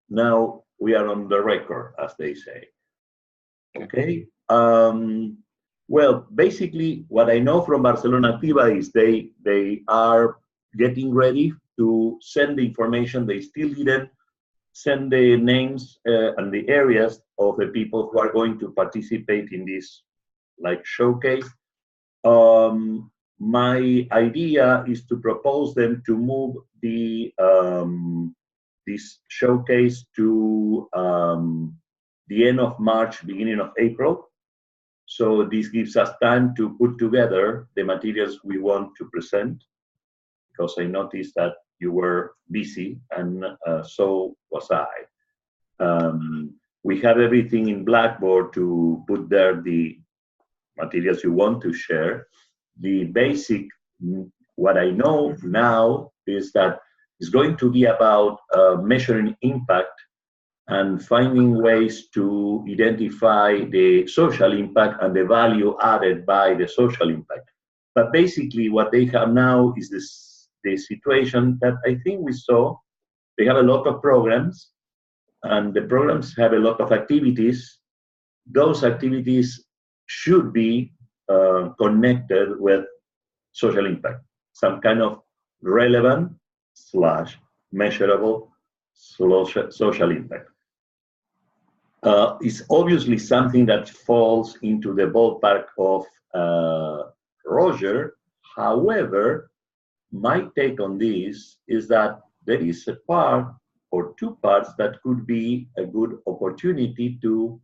Now we are on the record, as they say. Okay. Well, basically, what I know from Barcelona Activa is they are getting ready to send the information. They still didn't send the names and the areas of the people who are going to participate in this like showcase. My idea is to propose them to move the this showcase to the end of March, beginning of April. So this gives us time to put together the materials we want to present, because I noticed that you were busy, and so was I. We have everything in Blackboard to put there the materials you want to share. The basic, what I know now is that it's going to be about measuring impact and finding ways to identify the social impact and the value added by the social impact. But basically what they have now is the situation that I think we saw. They have a lot of programs, and the programs have a lot of activities. Those activities should be connected with social impact, some kind of relevant / measurable social impact. It's obviously something that falls into the ballpark of Roger. However, my take on this is that there is a part or two parts that could be a good opportunity to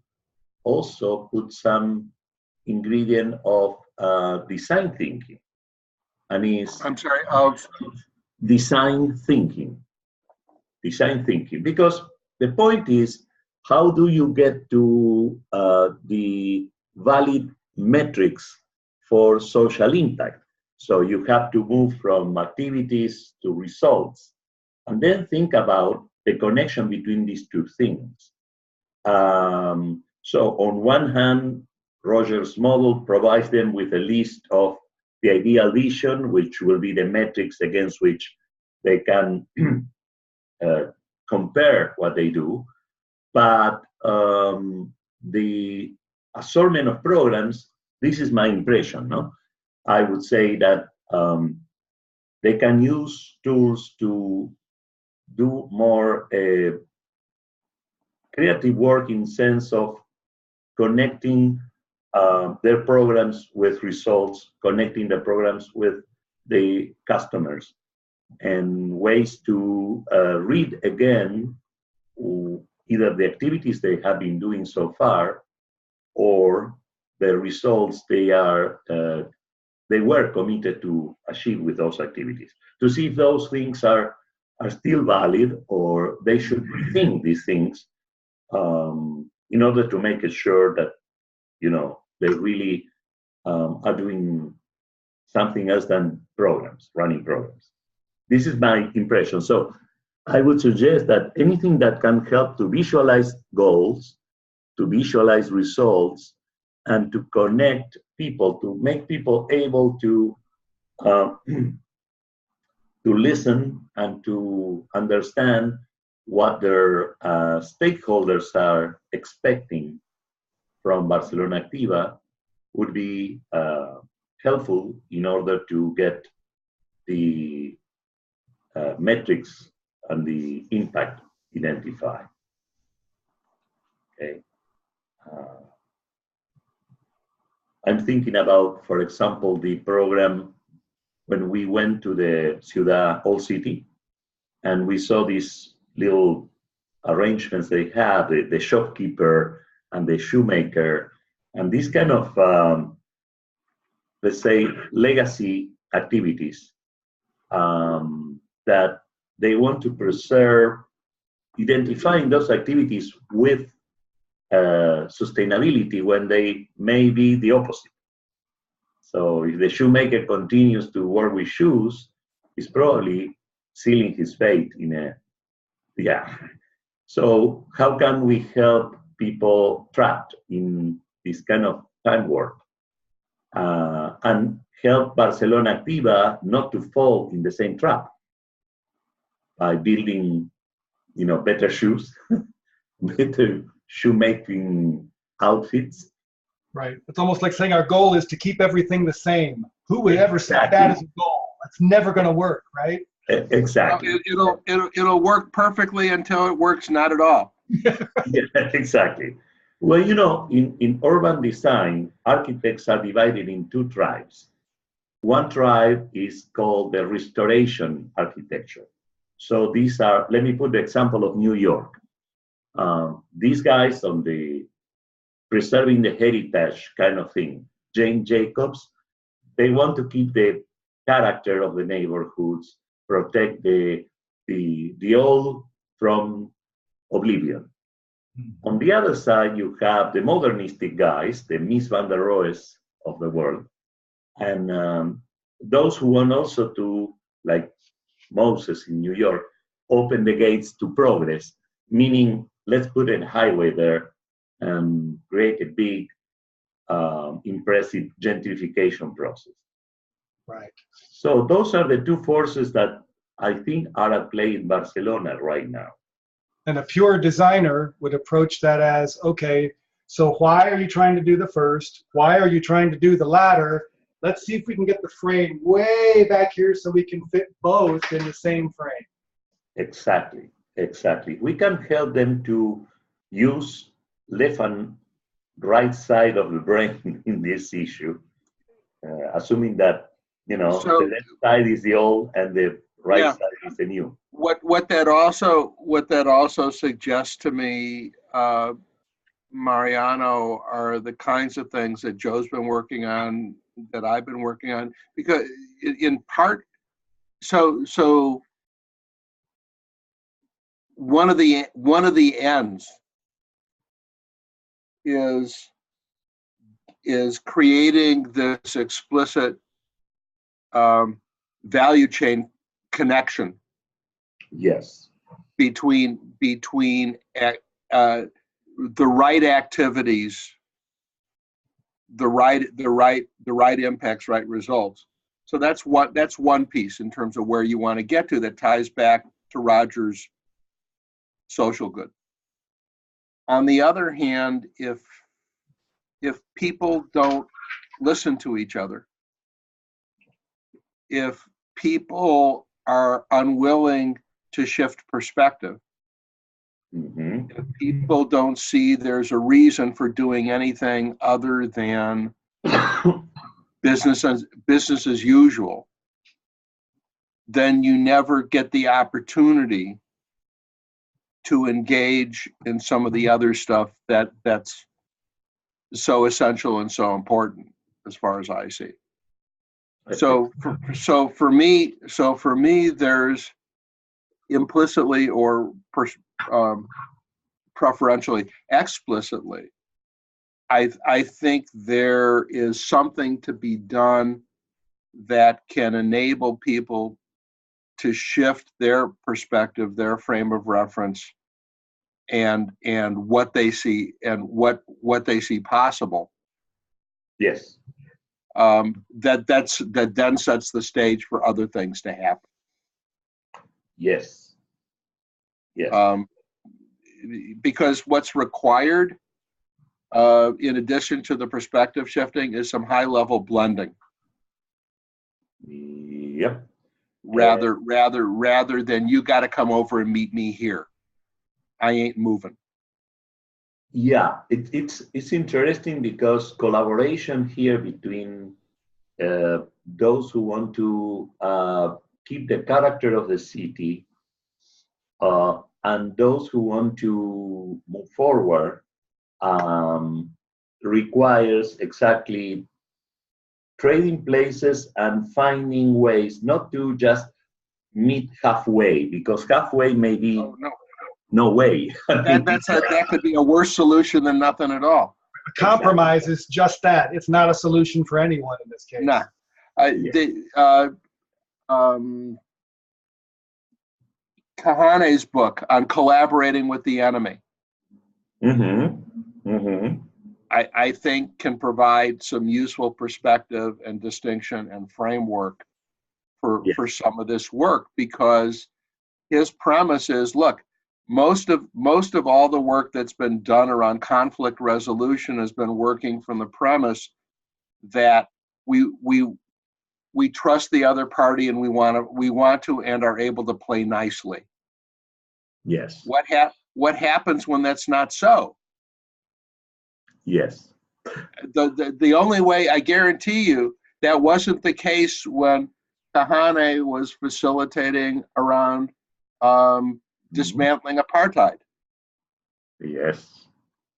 also put some ingredient of design thinking. And is I'm sorry, of design thinking. Design thinking, because the point is, how do you get to the valid metrics for social impact? So you have to move from activities to results, and then think about the connection between these two things. So on one hand, Roger's model provides them with a list of the ideal vision, which will be the metrics against which they can compare what they do. But the assortment of programs, this is my impression, no? I would say that they can use tools to do more creative work in sense of connecting their programs with results, connecting the programs with the customers, and ways to read again either the activities they have been doing so far or the results they were committed to achieve with those activities, to see if those things are still valid or they should rethink these things in order to make it sure that, you know, they really are doing something else than programs, running programs. This is my impression. So I would suggest that anything that can help to visualize goals, to visualize results, and to connect people, to make people able to listen and to understand what their stakeholders are expecting from Barcelona Activa would be helpful in order to get the metrics and the impact identified. Okay. I'm thinking about, for example, the program when we went to the Ciudad Old City, and we saw these little arrangements they had, the shopkeeper and the shoemaker, and these kind of, let's say, legacy activities that they want to preserve, identifying those activities with sustainability when they may be the opposite. So if the shoemaker continues to work with shoes, he's probably sealing his fate in a, yeah. So how can we help people trapped in this kind of time warp and help Barcelona Activa not to fall in the same trap by building better shoes, better shoemaking outfits. Right. It's almost like saying our goal is to keep everything the same. Who would ever set Exactly. that as a goal? That's never going to work, right? Exactly. It'll work perfectly until it works not at all. Yeah, exactly. Well, in urban design, architects are divided in two tribes. One tribe is called the restoration architecture. So these are, let me put the example of New York. These guys on the preserving the heritage kind of thing, Jane Jacobs, they want to keep the character of the neighborhoods, protect the old from oblivion. On the other side, you have the modernistic guys, the Mies van der Rohes of the world, and those who want also to, like Moses in New York, open the gates to progress, meaning let's put a highway there and create a big, impressive gentrification process. Right. So those are the two forces that I think are at play in Barcelona right now. And a pure designer would approach that as, okay, so why are you trying to do the first? Why are you trying to do the latter? Let's see if we can get the frame way back here so we can fit both in the same frame. Exactly, exactly. We can help them to use left and right side of the brain in this issue, assuming that, the left side is the old and the right side is the new. What that also suggests to me, Mariano, are the kinds of things that Joe's been working on, that I've been working on, because in part, so one of the ends is creating this explicit value chain connection. Yes. Between the right activities, the right impacts, right results. So that's one piece in terms of where you want to get to, that ties back to Roger's social good. On the other hand, if people don't listen to each other, if people are unwilling to shift perspective, if people don't see there's a reason for doing anything other than business as usual, then you never get the opportunity to engage in some of the other stuff that's so essential and so important, as far as I see. So for me, there's implicitly or preferentially, explicitly, I think there is something to be done that can enable people to shift their perspective, their frame of reference, and what they see and what they see possible. Yes. That then sets the stage for other things to happen. Yes. Yes. Because what's required, in addition to the perspective shifting, is some high-level blending. Yep. Rather than you got to come over and meet me here. I ain't moving. Yeah, it's interesting because collaboration here between those who want to keep the character of the city and those who want to move forward requires exactly trading places and finding ways not to just meet halfway, because halfway may be no way. That could be a worse solution than nothing at all. A compromise is just that. It's not a solution for anyone in this case. Nah. Kahane's book on collaborating with the enemy, I think can provide some useful perspective and distinction and framework for some of this work, because his premise is, look, most of all the work that's been done around conflict resolution has been working from the premise that we trust the other party and we want to and are able to play nicely. Yes. What happens when that's not so? Yes. The only way, I guarantee you, that wasn't the case when Kahane was facilitating around dismantling apartheid. Yes.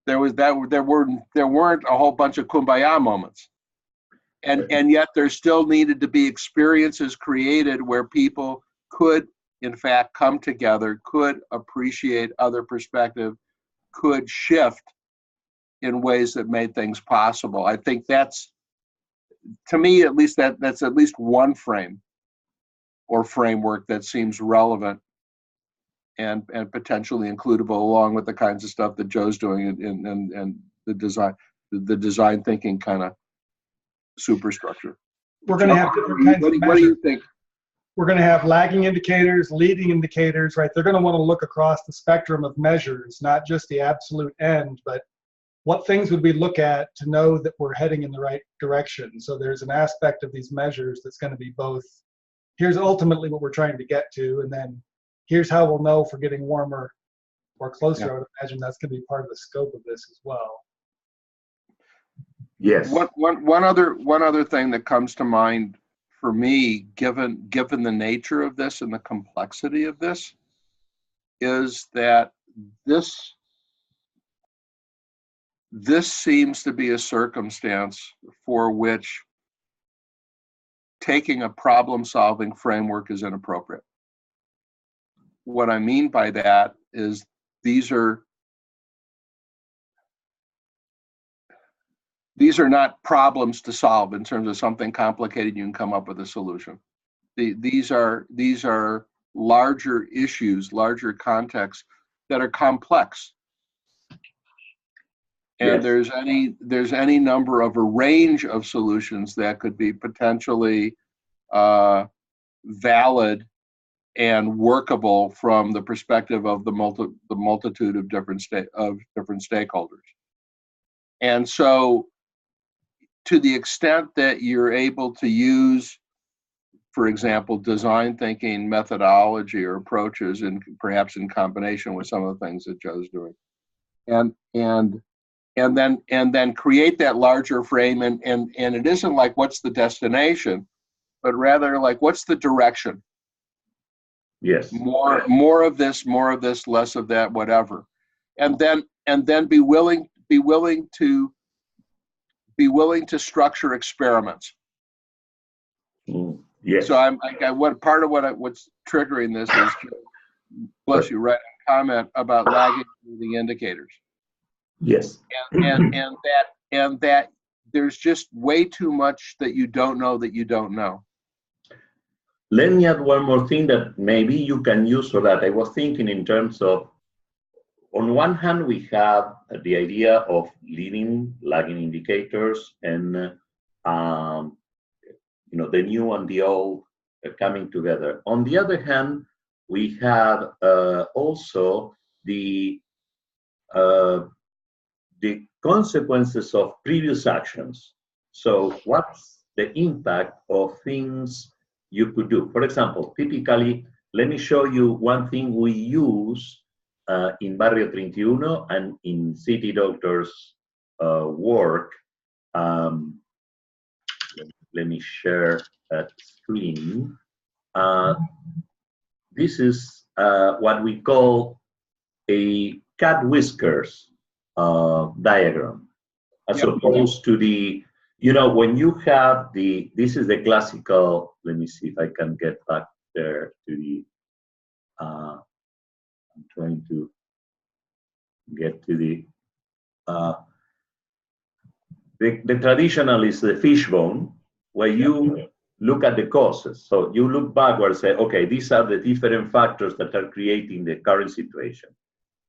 There weren't a whole bunch of kumbaya moments, and yet there still needed to be experiences created where people could, in fact, come together, could appreciate other perspective, could shift in ways that made things possible. I think that's, to me at least, that's at least one frame or framework that seems relevant and potentially includable, along with the kinds of stuff that Joe's doing and the design thinking kind of superstructure. We're going to have different kinds of measures. What do you think? We're going to have lagging indicators, leading indicators, right? They're going to want to look across the spectrum of measures, not just the absolute end, but what things would we look at to know that we're heading in the right direction? So there's an aspect of these measures that's going to be both, here's ultimately what we're trying to get to, and then here's how we'll know if we're getting warmer or closer. Yeah. I would imagine that's going to be part of the scope of this as well. Yes. One other thing that comes to mind for me, given the nature of this and the complexity of this, is that this seems to be a circumstance for which taking a problem-solving framework is inappropriate. What I mean by that is these are not problems to solve in terms of something complicated. You can come up with a solution. These are larger issues, larger contexts that are complex. And Yes. there's any number of a range of solutions that could be potentially valid and workable from the perspective of the multitude of different stakeholders. And so, to the extent that you're able to use, for example, design thinking methodology or approaches, and perhaps in combination with some of the things that Joe's doing, and then create that larger frame, and it isn't like what's the destination, but rather like what's the direction. Yes. More of this, less of that, whatever, and then be willing to structure experiments. Yes. So what's triggering this is, bless you, right? A comment about lagging leading indicators. Yes. And that there's just way too much that you don't know that you don't know. Let me add one more thing that maybe you can use for that. I was thinking in terms of, on one hand, we have the idea of leading, lagging indicators, and the new and the old coming together. On the other hand, we have also the consequences of previous actions. So what's the impact of things you could do? For example, typically, let me show you one thing we use in Barrio 31 and in City Doctors' work. Let me share that screen. This is what we call a cat whiskers diagram, as opposed to the, when you have this is the classical, let me see if I can get back there to the, I'm trying to get to the traditional is the fishbone, where you look at the causes. So you look backwards and say, okay, these are the different factors that are creating the current situation.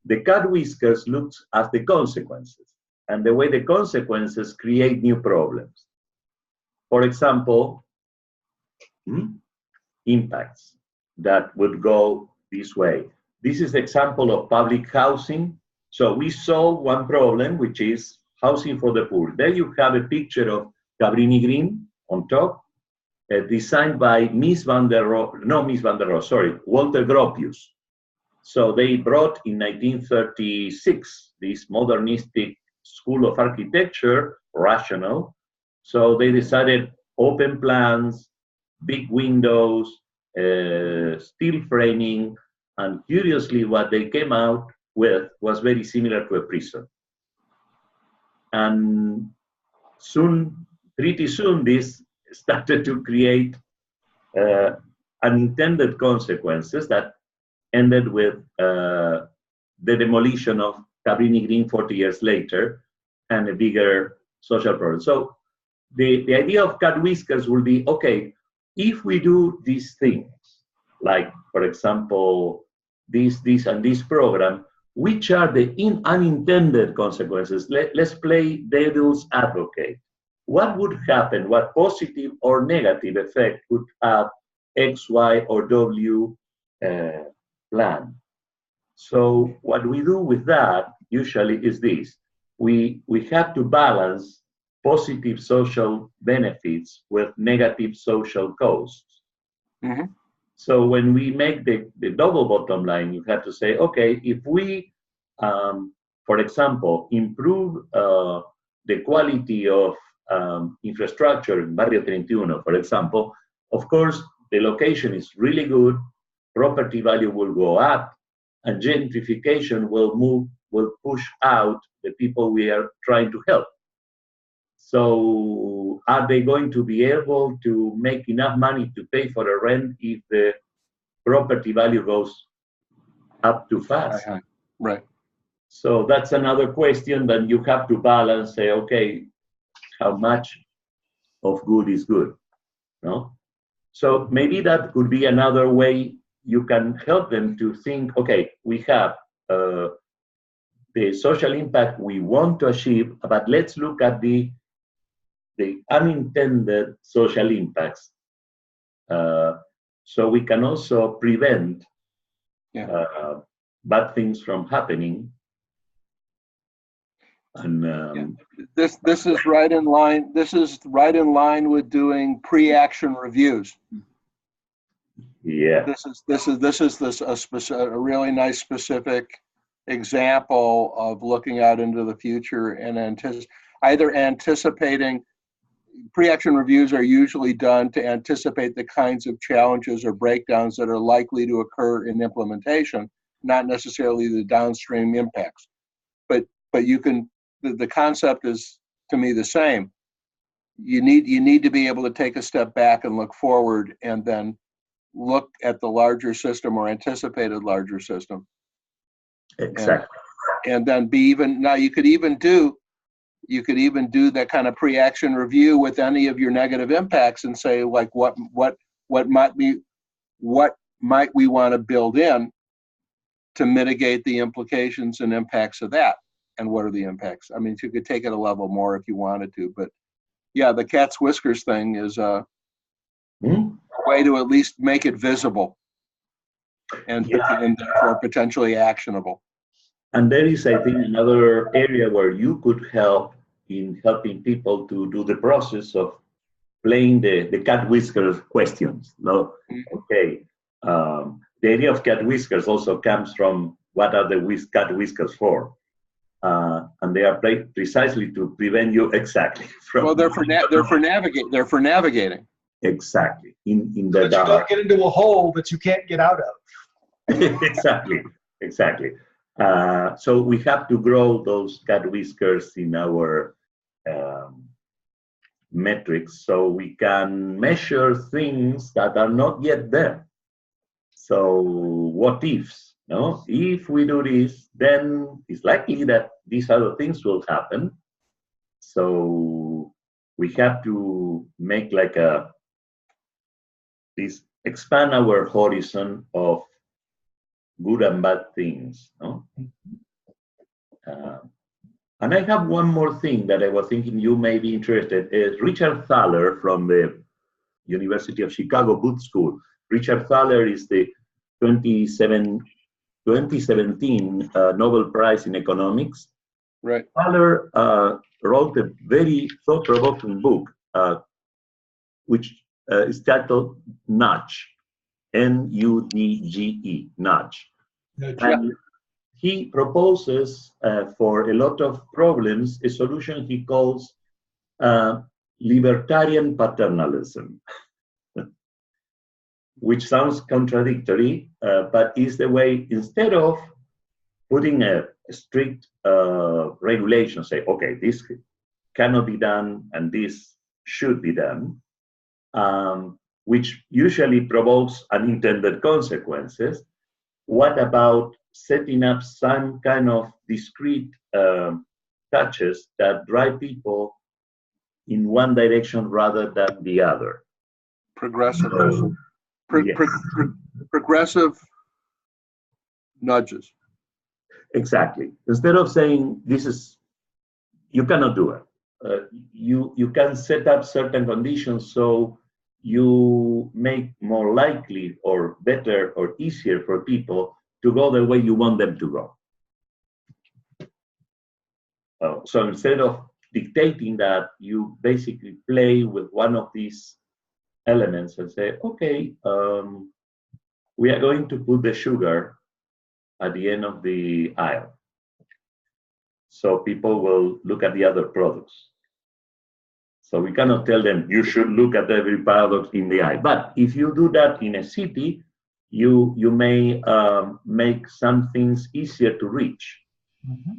The cat whiskers looks at the consequences and the way the consequences create new problems. For example, impacts that would go this way. this is the example of public housing. So we solve one problem, which is housing for the poor. There you have a picture of Cabrini Green on top, designed by Walter Gropius. So they brought in 1936 this modernistic school of architecture, rational. So they decided open plans, big windows, steel framing, and curiously what they came out with was very similar to a prison. And pretty soon, this started to create unintended consequences that ended with the demolition of Cabrini Green 40 years later and a bigger social problem. So the idea of cat whiskers will be, okay, if we do these things, like, for example, this and this program, which are the unintended consequences? Let's play devil's advocate. What would happen? What positive or negative effect would have X, Y, or W plan? So what we do with that usually is this. We have to balance positive social benefits with negative social costs. Mm-hmm. So when we make the double bottom line, you have to say, okay, if we, for example, improve the quality of infrastructure in Barrio 31, for example, of course, the location is really good, property value will go up, and gentrification will push out the people we are trying to help. So are they going to be able to make enough money to pay for the rent if the property value goes up too fast? Right. So that's another question that you have to balance, say, okay, how much of good is good, no? So maybe that could be another way you can help them to think, okay, we have the social impact we want to achieve, but let's look at the unintended social impacts. So we can also prevent bad things from happening. And this is right in line. This is right in line with doing pre-action reviews. Yeah. This is a really nice specific example of looking out into the future and either anticipating. Pre-action reviews are usually done to anticipate the kinds of challenges or breakdowns that are likely to occur in implementation, not necessarily the downstream impacts. But you can. The concept is, to me, the same. You need to be able to take a step back and look forward, and then look at the larger system or anticipated larger system. Exactly. And then you could even do that kind of pre-action review with any of your negative impacts and say, like, what might we want to build in to mitigate the implications and impacts of that. And what are the impacts? I mean, you could take it a level more if you wanted to, but yeah, the cat's whiskers thing is a way to at least make it visible and therefore potentially actionable. And there is, I think, another area where you could help in helping people to do the process of playing the cat whiskers questions. No, okay. The idea of cat whiskers also comes from what are the cat whiskers for? And they are precisely to prevent you exactly from. Well, they're for navigating. Exactly, in the dark. You don't get into a hole that you can't get out of. Exactly. So we have to grow those cat whiskers in our metrics, so we can measure things that are not yet there. So what ifs? No, if we do this, then it's likely that these other things will happen. So we have to make like expand our horizon of good and bad things. No? And I have one more thing that I was thinking you may be interested in. Richard Thaler from the University of Chicago Booth School. Richard Thaler is the 27 2017 Nobel Prize in Economics. Right. Thaler wrote a very thought-provoking book, which is titled Nudge, N-U-D-G-E, Nudge. And he proposes for a lot of problems a solution he calls libertarian paternalism, which sounds contradictory, but is the way, instead of putting a strict regulation, say, okay, this cannot be done and this should be done, which usually provokes unintended consequences. What about setting up some kind of discrete touches that drive people in one direction rather than the other? Progressive. So, yes. Progressive nudges. Exactly. Instead of saying this is, you cannot do it. You can set up certain conditions so you make more likely or better or easier for people to go the way you want them to go. So instead of dictating that, you basically play with one of these elements and say, okay, we are going to put the sugar at the end of the aisle. So people will look at the other products. So we cannot tell them, you should look at every product in the aisle. But if you do that in a city, you may make some things easier to reach. Mm-hmm.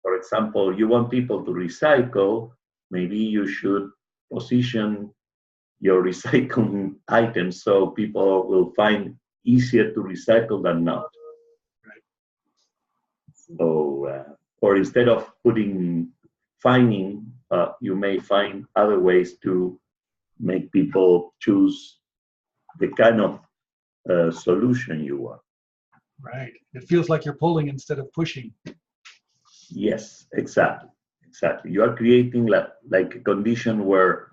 For example, you want people to recycle, maybe you should position your recycling items so people will find easier to recycle than not. Right. So, or instead of fining, you may find other ways to make people choose the kind of solution you want. Right. It feels like you're pulling instead of pushing. Yes, exactly. Exactly. You are creating like a condition where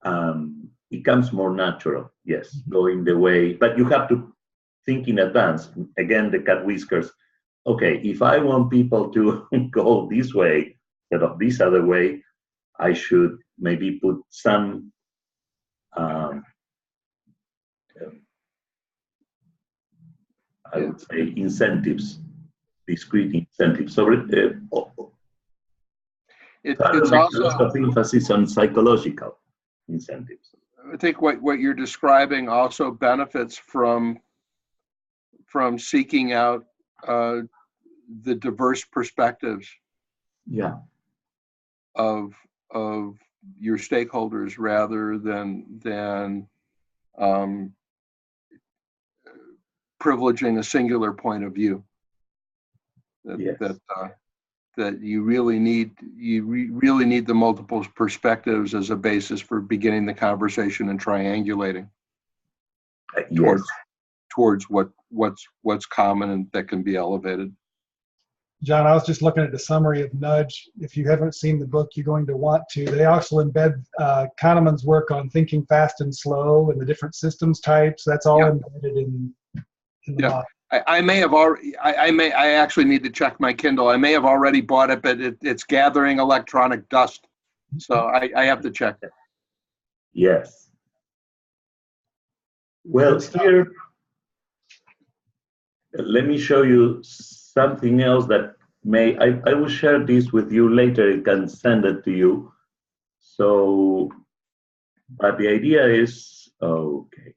it becomes more natural. Yes, going the way, but you have to think in advance. Again, the cat whiskers. Okay, if I want people to go this way instead of this other way, I should maybe put some I would say incentives, discrete incentives. So it's also a lot of emphasis on psychological incentives. I think what you're describing also benefits from seeking out the diverse perspectives. Yeah. Of your stakeholders rather than privileging a singular point of view. That you really need the multiple perspectives as a basis for beginning the conversation and triangulating towards what's common and that can be elevated. John, I was just looking at the summary of Nudge. If you haven't seen the book, you're going to want to. They also embed Kahneman's work on thinking fast and slow and the different systems types. That's all embedded in the model. I actually need to check my Kindle. I may have already bought it, but it's gathering electronic dust. So I have to check it. Yes. Well, here, let me show you something else that I will share this with you later. I can send it to you. So, but the idea is, okay.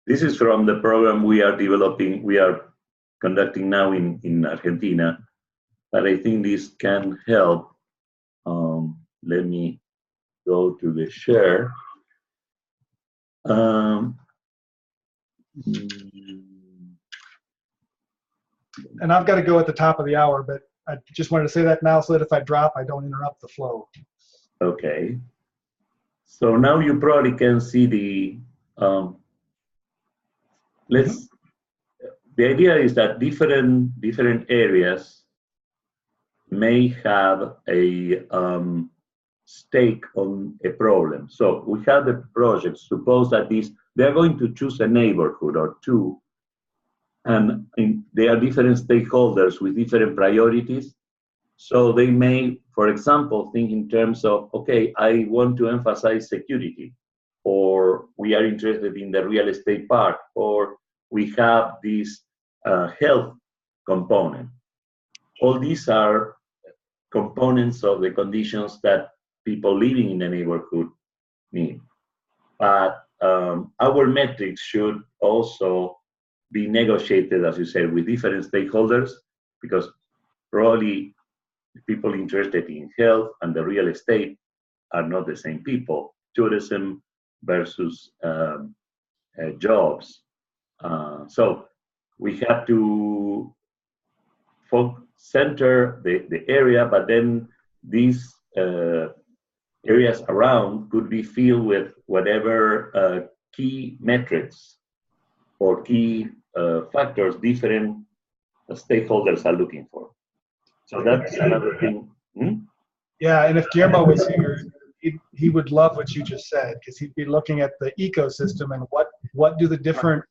This is from the program we are conducting now in Argentina, but I think this can help. Let me go to the share. And I've got to go at the top of the hour, but I just wanted to say that now so that if I drop, I don't interrupt the flow. Okay. So now you probably can see the, the idea is that different areas may have a stake on a problem. So we have the project, suppose that they're going to choose a neighborhood or two And they are different stakeholders with different priorities. So they may, for example, think in terms of, okay, I want to emphasize security, or we are interested in the real estate part, or we have this health component. All these are components of the conditions that people living in the neighborhood need. But our metrics should also be negotiated, as you said, with different stakeholders, because probably people interested in health and the real estate are not the same people. Tourism versus jobs. So we have to center the area, but then these areas around could be filled with whatever key metrics or key factors different stakeholders are looking for. So that's another thing. Yeah, and if Guillermo was here, he would love what you just said, because he'd be looking at the ecosystem and what do the different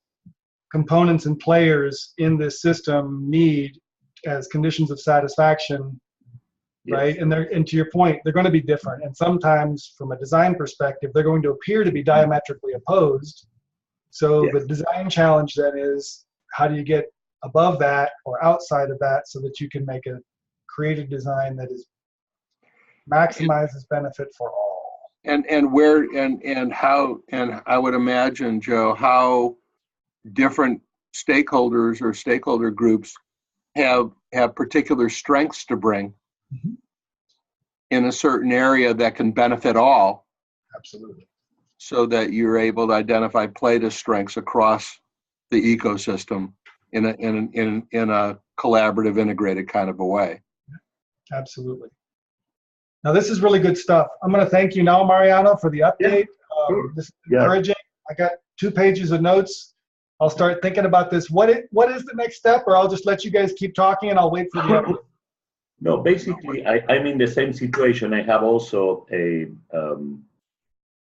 components and players in this system need as conditions of satisfaction, right? Yes. And to your point, they're going to be different. And sometimes from a design perspective, they're going to appear to be diametrically opposed. So the design challenge then is, how do you get above that or outside of that so that you can make a creative design that is maximizes benefit for all? And how, and I would imagine, Joe, how different stakeholders or stakeholder groups have particular strengths to bring in a certain area that can benefit all. Absolutely. So that you're able to identify Plata's strengths across the ecosystem in a collaborative, integrated kind of a way. Absolutely. Now this is really good stuff. I'm going to thank you now, Mariano, for the update. This is encouraging. I got 2 pages of notes. I'll start thinking about this. What is the next step, or I'll just let you guys keep talking and I'll wait for the update. No, basically, I'm in the same situation. I have also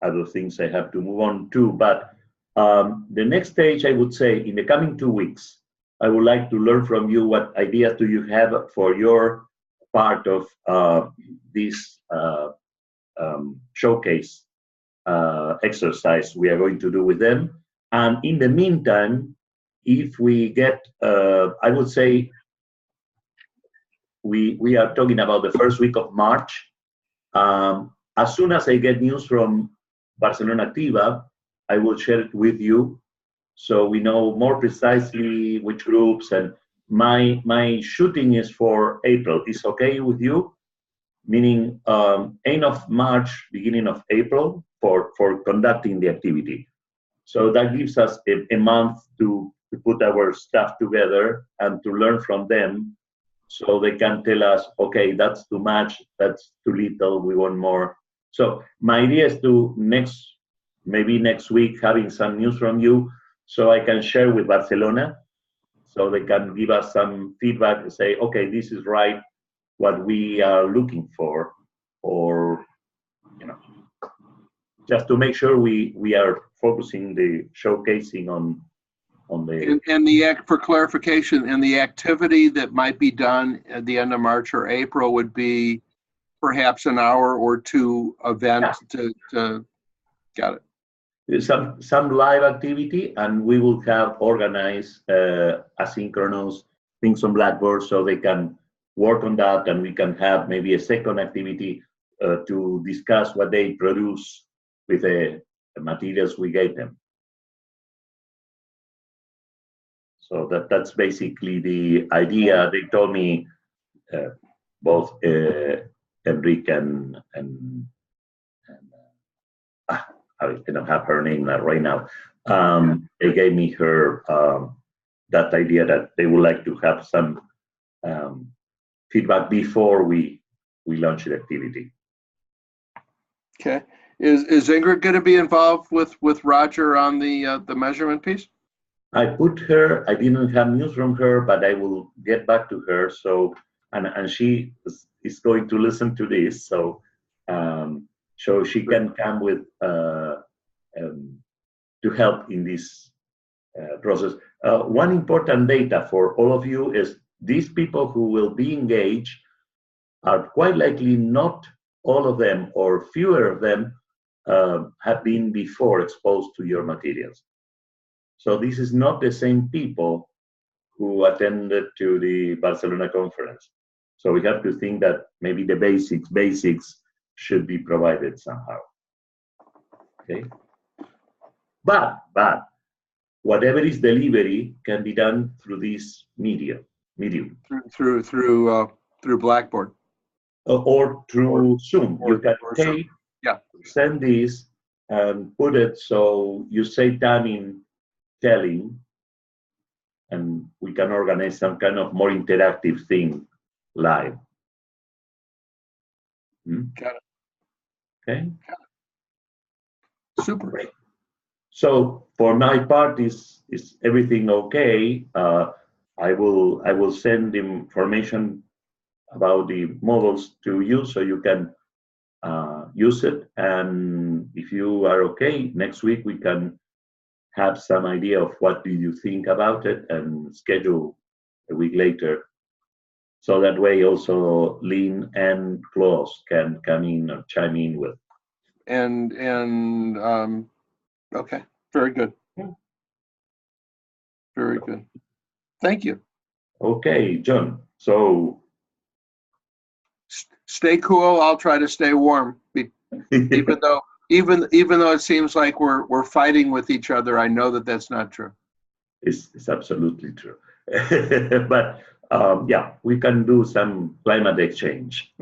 other things I have to move on to. But the next stage, I would say, in the coming 2 weeks, I would like to learn from you what ideas do you have for your part of this showcase exercise we are going to do with them. And in the meantime, if we get, I would say, we are talking about the first week of March. As soon as I get news from Barcelona Activa, I will share it with you, so we know more precisely which groups. And my shooting is for April. Is okay with you? Meaning end of March, beginning of April for conducting the activity. So that gives us a month to put our stuff together and to learn from them, so they can tell us, okay, that's too much, that's too little, we want more. So my idea is to maybe next week, having some news from you, so I can share with Barcelona, so they can give us some feedback and say, okay, this is right, what we are looking for, or just to make sure we are focusing the showcasing on the. And for clarification, and the activity that might be done at the end of March or April would be perhaps an hour or 2 event to got it. Some live activity, and we will have organized asynchronous things on Blackboard, so they can work on that, and we can have maybe a second activity to discuss what they produce with the materials we gave them. So that's basically the idea. They told me, both Enrique and I don't have her name right now. They gave me her that idea that they would like to have some feedback before we launch the activity. Okay. Is Ingrid going to be involved with Roger on the measurement piece? I put her. I didn't have news from her, but I will get back to her. So and she is going to listen to this. So so she can come with to help in this process. one important data for all of you is these people who will be engaged are quite likely not all of them or fewer of them have been before exposed to your materials. So this is not the same people who attended to the Barcelona conference. So we have to think that maybe the basics should be provided somehow. Okay. But whatever is delivery can be done through this medium. Through Blackboard. Or through Zoom. You can take, send this and put it so you save time in telling, and we can organize some kind of more interactive thing live. Got it. Okay. Super. Great. So for my part, is everything okay? I will send information about the models to you so you can use it. And if you are okay, next week we can have some idea of what do you think about it and schedule a week later. So that way also Lynn and Klaus can come in or chime in with. Okay, very good. Very good. Thank you. Okay, John. So stay cool. I'll try to stay warm. Even though it seems like we're fighting with each other, I know that that's not true. It's absolutely true. But yeah, we can do some climate exchange.